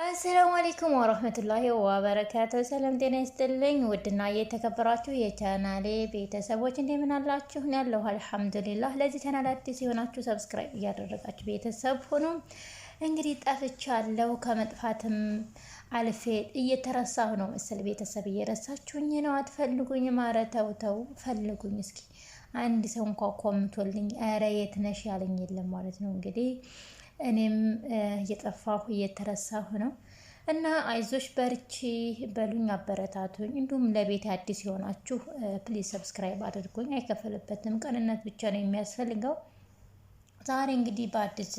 አሰላሙ አለይኩም ወራህመቱላሂ ወበረካቱሁ። ሰላም ጤና ይስጥልኝ። ውድና የተከበራችሁ የቻናሌ ቤተሰቦች እንደምን አላችሁ? ያለሁ አልሐምዱሊላህ። ለዚህ ቻናል አዲስ የሆናችሁ ሰብስክራይብ እያደረጋችሁ ቤተሰብ ሆኖ እንግዲህ ጠፍቻለሁ። ከመጥፋትም አልፌ እየተረሳሁ ነው መሰል ቤተሰብ እየረሳችሁኝ ነው። አትፈልጉኝ? ኧረ ተው ተው ፈልጉኝ እስኪ። አንድ ሰው እንኳን ኮምቶልኝ ኧረ የት ነሽ ያለኝ የለም ማለት ነው። እንግዲህ እኔም እየጠፋሁ እየተረሳሁ ነው እና አይዞሽ በርቺ በሉኝ፣ አበረታቱኝ። እንዲሁም ለቤት አዲስ የሆናችሁ ፕሊዝ ሰብስክራይብ አድርጉኝ። አይከፈልበትም፣ ቅንነት ብቻ ነው የሚያስፈልገው። ዛሬ እንግዲህ በአዲስ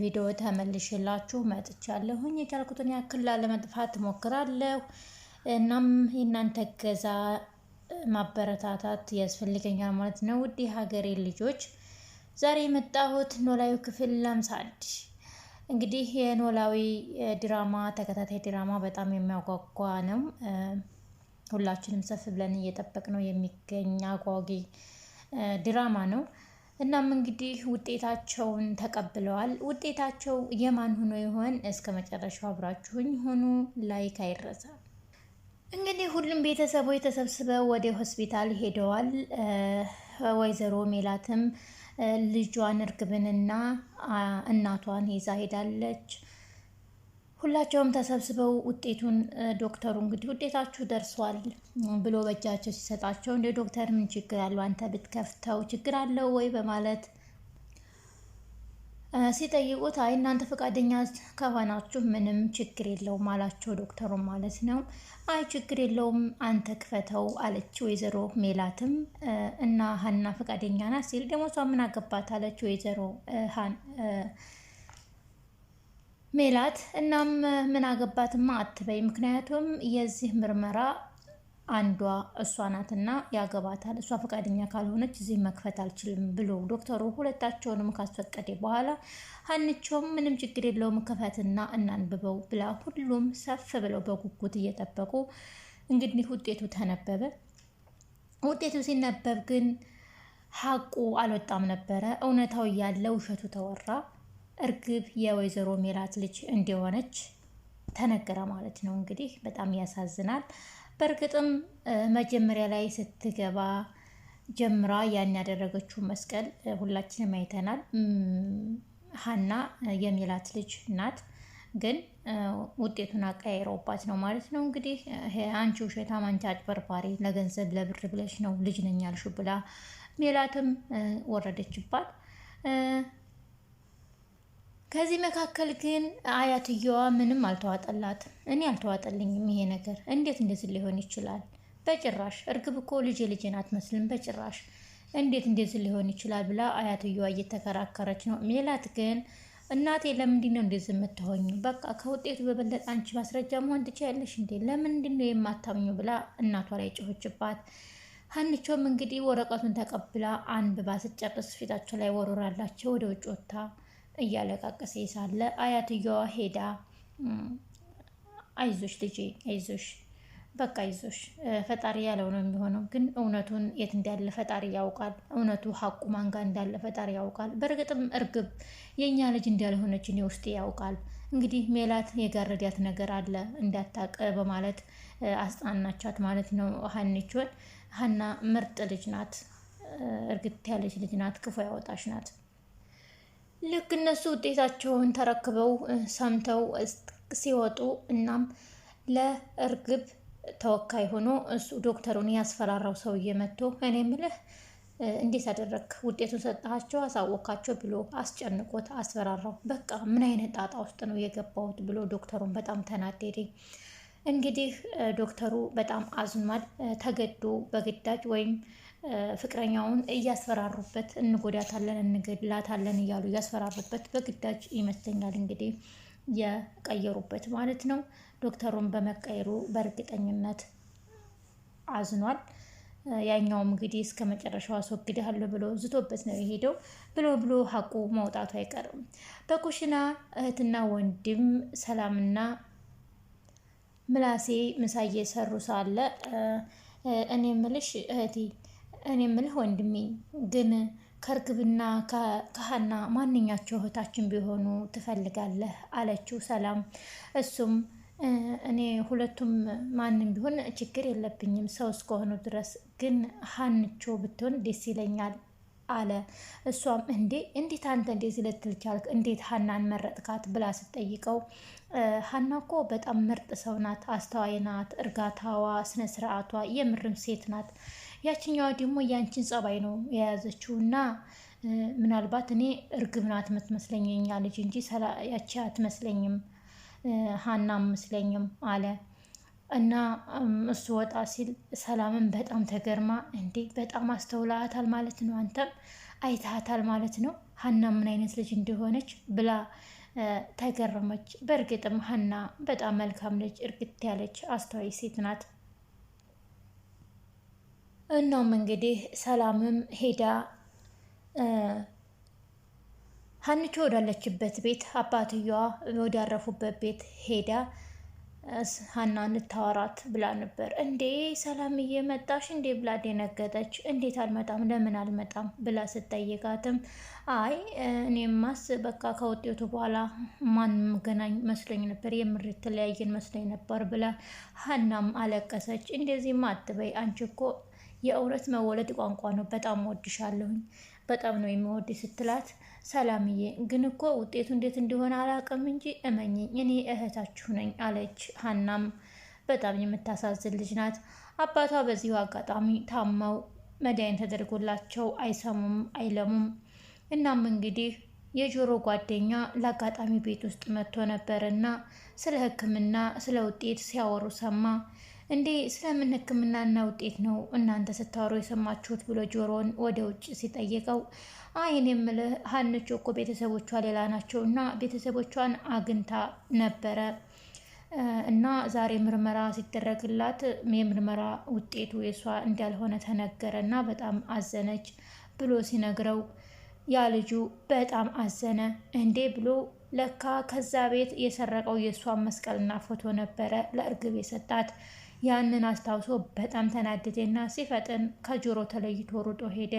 ቪዲዮ ተመልሼላችሁ መጥቻለሁኝ። የቻልኩትን ያክል ላለመጥፋት እሞክራለሁ። እናም የእናንተ እገዛ ማበረታታት ያስፈልገኛል ማለት ነው። ውድ የሀገሬ ልጆች ዛሬ የመጣሁት ኖላዊ ክፍል 51 እንግዲህ የኖላዊ ድራማ ተከታታይ ድራማ በጣም የሚያጓጓ ነው። ሁላችንም ሰፍ ብለን እየጠበቅነው የሚገኝ አጓጊ ድራማ ነው። እናም እንግዲህ ውጤታቸውን ተቀብለዋል። ውጤታቸው የማን ሆኖ ይሆን? እስከ መጨረሻው አብራችሁኝ ሆኑ። ላይክ አይረሳ። እንግዲህ ሁሉም ቤተሰቦች ተሰብስበው ወደ ሆስፒታል ሄደዋል። ወይዘሮ ሜላትም ልጇን እርግብንና እናቷን ይዛ ሄዳለች። ሁላቸውም ተሰብስበው ውጤቱን ዶክተሩ እንግዲህ ውጤታችሁ ደርሷል ብሎ በእጃቸው ሲሰጣቸው እንደ ዶክተር ምን ችግር አለው አንተ ብትከፍተው ችግር አለው ወይ በማለት ሲጠይቁት አይ እናንተ ፈቃደኛ ከሆናችሁ ምንም ችግር የለውም አላቸው ዶክተሩ ማለት ነው። አይ ችግር የለውም አንተ ክፈተው አለች ወይዘሮ ሜላትም እና ሀና ፈቃደኛ ናት ሲል ደግሞ እሷ ምን አገባት አለች ወይዘሮ ሜላት። እናም ምን አገባትማ አትበይ፣ ምክንያቱም የዚህ ምርመራ አንዷ እሷ ናትና ያገባታል። እሷ ፈቃደኛ ካልሆነች እዚህ መክፈት አልችልም ብሎ ዶክተሩ ሁለታቸውንም ካስፈቀደ በኋላ ሀንቾም ምንም ችግር የለውም ክፈትና እናንብበው ብላ ሁሉም ሰፍ ብለው በጉጉት እየጠበቁ እንግዲህ ውጤቱ ተነበበ። ውጤቱ ሲነበብ ግን ሀቁ አልወጣም ነበረ። እውነታው ያለ ውሸቱ ተወራ። እርግብ የወይዘሮ ሜላት ልጅ እንደሆነች ተነገረ ማለት ነው። እንግዲህ በጣም ያሳዝናል። በእርግጥም መጀመሪያ ላይ ስትገባ ጀምራ ያን ያደረገችው መስቀል ሁላችንም አይተናል። ሀና የሜላት ልጅ ናት፣ ግን ውጤቱን አቀያይረውባት ነው ማለት ነው። እንግዲህ አንቺ ውሸታም፣ አንቺ አጭበርባሪ፣ ለገንዘብ ለብር ብለሽ ነው ልጅ ነኝ ያልሽው ብላ ሜላትም ወረደችባት። ከዚህ መካከል ግን አያትየዋ ምንም አልተዋጠላትም። እኔ አልተዋጠልኝም ይሄ ነገር፣ እንዴት እንደዚህ ሊሆን ይችላል? በጭራሽ እርግብ እኮ ልጄን አትመስልም፣ በጭራሽ እንዴት እንደዚህ ሊሆን ይችላል ብላ አያትየዋ እየተከራከረች ነው። ሜላት ግን እናቴ ለምንድን ነው እንደዚህ የምትሆኝ? በቃ ከውጤቱ በበለጠ አንቺ ማስረጃ መሆን ትችያለሽ እንዴ? ለምንድን ነው የማታምኙ ብላ እናቷ ላይ ጮኸችባት። ሀንቾም እንግዲህ ወረቀቱን ተቀብላ አንብባ ስትጨርስ ፊታቸው ላይ ወሮራላቸው ወደ ውጭ ወጥታ እያለቃቀሰ ሳለ አያትየዋ ሄዳ አይዞሽ ልጄ አይዞሽ፣ በቃ አይዞሽ፣ ፈጣሪ ያለው ነው የሚሆነው። ግን እውነቱን የት እንዳለ ፈጣሪ ያውቃል። እውነቱ ሀቁ ማንጋ እንዳለ ፈጣሪ ያውቃል። በእርግጥም እርግብ የእኛ ልጅ እንዳልሆነች እኔ ውስጤ ያውቃል። እንግዲህ ሜላት የጋረዳት ነገር አለ እንዳታቅ በማለት አስጣናቻት ማለት ነው ሀኒቾን። ሀና ምርጥ ልጅ ናት፣ እርግጥ ያለች ልጅ ናት፣ ክፉ ያወጣሽ ናት። ልክ እነሱ ውጤታቸውን ተረክበው ሰምተው ሲወጡ እናም ለእርግብ ተወካይ ሆኖ እሱ ዶክተሩን ያስፈራራው ሰውዬ መጥቶ እኔ ምልህ እንዴት አደረግ ውጤቱን ሰጣቸው አሳወቃቸው ብሎ አስጨንቆት አስፈራራው። በቃ ምን አይነት ጣጣ ውስጥ ነው የገባሁት ብሎ ዶክተሩን በጣም ተናደደ። እንግዲህ ዶክተሩ በጣም አዝኗል። ተገዶ በግዳጅ ወይም ፍቅረኛውን እያስፈራሩበት እንጎዳታለን እንገድላታለን እያሉ እያስፈራሩበት በግዳጅ ይመስለኛል እንግዲህ የቀየሩበት ማለት ነው። ዶክተሩን በመቀየሩ በእርግጠኝነት አዝኗል። ያኛውም እንግዲህ እስከ መጨረሻው አስወግድሃለሁ ብሎ ዝቶበት ነው የሄደው። ብሎ ሀቁ መውጣቱ አይቀርም። በኩሽና እህትና ወንድም ሰላምና ምላሴ ምሳ እየሰሩ ሳለ እኔ ምልሽ እህቴ፣ እኔ ምልህ ወንድሜ፣ ግን ከርግብና ከሀና ማንኛቸው እህታችን ቢሆኑ ትፈልጋለህ አለችው ሰላም። እሱም እኔ ሁለቱም ማንም ቢሆን ችግር የለብኝም ሰው እስከሆኑ ድረስ፣ ግን ሀንቾ ብትሆን ደስ ይለኛል አለ። እሷም እንዴት አንተ እንደዚህ ልትል ቻልክ? እንዴት ሀናን መረጥካት? ብላ ስትጠይቀው ሀና እኮ በጣም ምርጥ ሰው ናት፣ አስተዋይ ናት፣ እርጋታዋ፣ ስነ ስርዓቷ የምርም ሴት ናት። ያችኛዋ ደግሞ ያንቺን ጸባይ ነው የያዘችው እና ምናልባት እኔ እርግብ ናት የምትመስለኝ የኛ ልጅ እንጂ ያቺ አትመስለኝም፣ ሀና አትመስለኝም አለ። እና እሱ ወጣ ሲል ሰላምን በጣም ተገርማ በጣም አስተውላታል ማለት ነው፣ አንተም አይታታል ማለት ነው ሀና ምን አይነት ልጅ እንደሆነች ብላ ተገረመች። በእርግጥም ሀና በጣም መልካም ልጅ፣ እርግጥ ያለች አስተዋይ ሴት ናት። እናም እንግዲህ ሰላምም ሄዳ ሀንቾ ወዳለችበት ቤት አባትየዋ ወዳረፉበት ቤት ሄዳ ሀና እንታወራት ብላ ነበር። ሰላምዬ መጣሽ እንዴ ብላ ደነገጠች። እንዴት አልመጣም ለምን አልመጣም ብላ ስትጠይቃትም አይ እኔማስ በቃ ከውጤቱ በኋላ ማን ገናኝ መስሎኝ ነበር፣ የምር የተለያየን መስሎኝ ነበር ብላ ሀናም አለቀሰች። እንደዚህማ አትበይ፣ አንቺ እኮ የእውነት መወለድ ቋንቋ ነው፣ በጣም ወድሻለሁኝ፣ በጣም ነው የሚወድ ስትላት ሰላምዬ ግን እኮ ውጤቱ እንዴት እንደሆነ አላውቅም እንጂ እመኝኝ እኔ እህታችሁ ነኝ አለች። ሀናም በጣም የምታሳዝን ልጅ ናት። አባቷ በዚሁ አጋጣሚ ታመው መድኃኒት ተደርጎላቸው አይሰሙም አይለሙም። እናም እንግዲህ የጆሮ ጓደኛ ለአጋጣሚ ቤት ውስጥ መጥቶ ነበርና ስለ ሕክምና ስለ ውጤት ሲያወሩ ሰማ። ስለምን ሕክምናና ውጤት ነው እናንተ ስታወሩ የሰማችሁት ብሎ ጆሮን ወደ ውጭ ሲጠይቀው እኔ የምልህ ሀንቾ እኮ ቤተሰቦቿ ሌላ ናቸው እና ቤተሰቦቿን አግኝታ ነበረ እና ዛሬ ምርመራ ሲደረግላት የምርመራ ውጤቱ የሷ እንዳልሆነ ተነገረ እና በጣም አዘነች ብሎ ሲነግረው ያ ልጁ በጣም አዘነ። ብሎ ለካ ከዛ ቤት የሰረቀው የሷን መስቀልና ፎቶ ነበረ ለእርግብ የሰጣት። ያንን አስታውሶ በጣም ተናደደና ሲፈጥን ከጆሮ ተለይቶ ሩጦ ሄደ።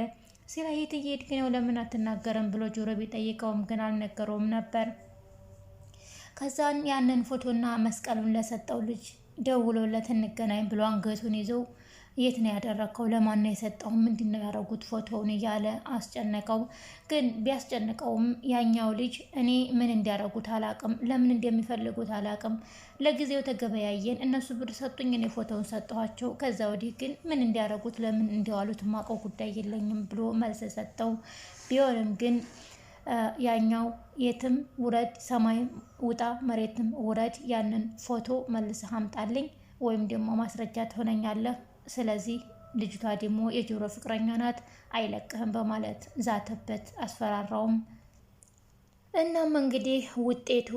ሲላ የት እየሄድክ ነው ለምን አትናገረም ብሎ ጆሮ ቢጠይቀውም ግን አልነገረውም ነበር። ከዛን ያንን ፎቶና መስቀሉን ለሰጠው ልጅ ደውሎለት እንገናኝ ብሎ አንገቱን ይዘው የት ነው ያደረከው? ለማን ነው የሰጠው? ምንድን ነው ያደረጉት ፎቶውን እያለ አስጨነቀው። ግን ቢያስጨንቀውም ያኛው ልጅ እኔ ምን እንዲያደርጉት አላቅም፣ ለምን እንደሚፈልጉት አላቅም። ለጊዜው ተገበያየን፣ እነሱ ብር ሰጡኝ፣ እኔ ፎቶውን ሰጠኋቸው። ከዛ ወዲህ ግን ምን እንዲያደርጉት ለምን እንዲዋሉት ማቀው ጉዳይ የለኝም ብሎ መልስ ሰጠው። ቢሆንም ግን ያኛው የትም ውረድ፣ ሰማይ ውጣ፣ መሬትም ውረድ፣ ያንን ፎቶ መልሰህ አምጣልኝ ወይም ደግሞ ማስረጃ ትሆነኛለህ። ስለዚህ ልጅቷ ደግሞ የጆሮ ፍቅረኛ ናት፣ አይለቅህም በማለት ዛተበት፣ አስፈራራውም። እናም እንግዲህ ውጤቱ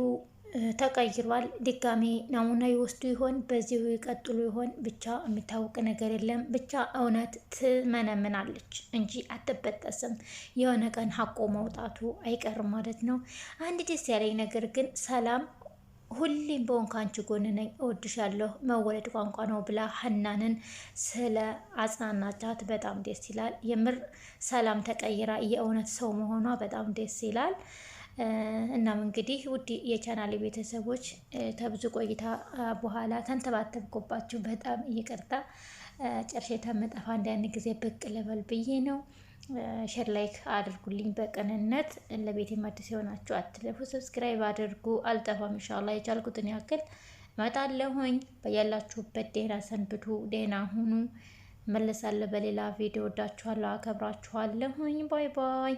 ተቀይሯል። ድጋሜ ናሙና ይወስዱ ይሆን? በዚሁ ይቀጥሉ ይሆን? ብቻ የሚታወቅ ነገር የለም። ብቻ እውነት ትመነምናለች እንጂ አትበጠስም። የሆነ ቀን ሀቆ መውጣቱ አይቀርም ማለት ነው። አንድ ደስ ያለኝ ነገር ግን ሰላም ሁሌም በሆን ከአንቺ ጎን ነኝ፣ እወድሻለሁ፣ መወለድ ቋንቋ ነው ብላ ሀናንን ስለ አጽናናቻት በጣም ደስ ይላል። የምር ሰላም ተቀይራ የእውነት ሰው መሆኗ በጣም ደስ ይላል። እናም እንግዲህ ውድ የቻናል ቤተሰቦች ተብዙ ቆይታ በኋላ ተንተባተብኩባችሁ፣ በጣም ይቅርታ። ጨርሼ ተመጠፋ አንዳንድ ጊዜ ብቅ ልበል ብዬ ነው። ሼር ላይክ አድርጉልኝ በቅንነት። ለቤት አዲስ የሆናችሁ አትለፉ፣ ሰብስክራይብ አድርጉ። አልጠፋም ኢንሻአላህ የቻልኩትን ያክል እመጣለሁኝ። በያላችሁበት ደህና ሰንብቱ፣ ደህና ሁኑ። መለሳለሁ በሌላ ቪዲዮ። ወዳችኋለሁ፣ አከብራችኋለሁኝ። ባይ ባይ።